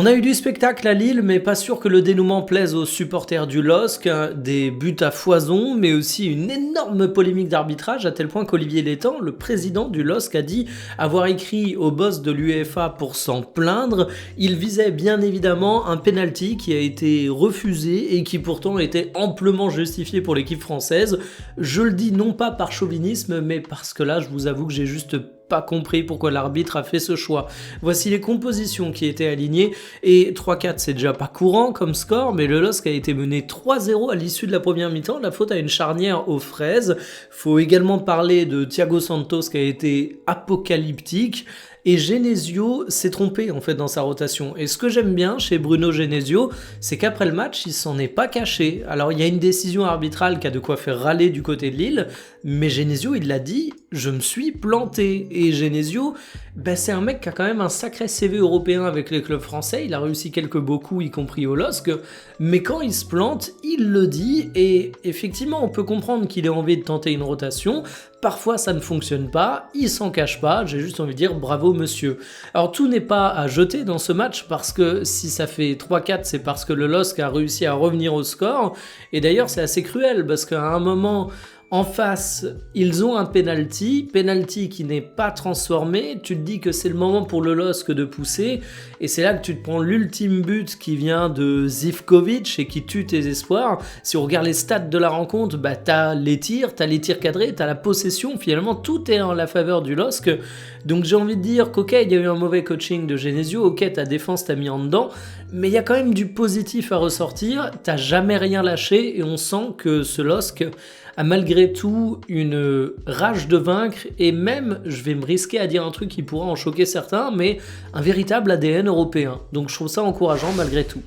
On a eu du spectacle à Lille, mais pas sûr que le dénouement plaise aux supporters du LOSC, hein. Des buts à foison, mais aussi une énorme polémique d'arbitrage, à tel point qu'Olivier Létang, le président du LOSC, a dit avoir écrit au boss de l'UEFA pour s'en plaindre. Il visait bien évidemment un penalty qui a été refusé et qui pourtant était amplement justifié pour l'équipe française. Je le dis non pas par chauvinisme, mais parce que là, je vous avoue que j'ai juste pas compris pourquoi l'arbitre a fait ce choix. Voici les compositions qui étaient alignées, et 3-4 c'est déjà pas courant comme score, mais le LOSC a été mené 3-0 à l'issue de la première mi-temps, la faute à une charnière aux fraises. Faut également parler de Thiago Santos qui a été apocalyptique, et Genesio s'est trompé en fait dans sa rotation. Et ce que j'aime bien chez Bruno Genesio, c'est qu'après le match, il s'en est pas caché. Alors il y a une décision arbitrale qui a de quoi faire râler du côté de Lille, mais Genesio il l'a dit, je me suis planté. Et Genesio, c'est un mec qui a quand même un sacré CV européen avec les clubs français, il a réussi quelques beaux coups, y compris au LOSC, mais quand il se plante, il le dit, et effectivement on peut comprendre qu'il ait envie de tenter une rotation. Parfois ça ne fonctionne pas, il s'en cache pas, j'ai juste envie de dire bravo monsieur. Alors tout n'est pas à jeter dans ce match, parce que si ça fait 3-4 c'est parce que le LOSC a réussi à revenir au score, et d'ailleurs c'est assez cruel parce qu'à un moment en face, ils ont un penalty qui n'est pas transformé, tu te dis que c'est le moment pour le LOSC de pousser, et c'est là que tu te prends l'ultime but qui vient de Zivkovic et qui tue tes espoirs. Si on regarde les stats de la rencontre, t'as les tirs cadrés, t'as la possession, finalement tout est en la faveur du LOSC. Donc j'ai envie de dire qu'ok, il y a eu un mauvais coaching de Genesio, ok, ta défense t'a mis en dedans, mais il y a quand même du positif à ressortir, t'as jamais rien lâché, et on sent que ce LOSC a malgré tout une rage de vaincre, et même, je vais me risquer à dire un truc qui pourra en choquer certains, mais un véritable ADN européen. Donc je trouve ça encourageant malgré tout.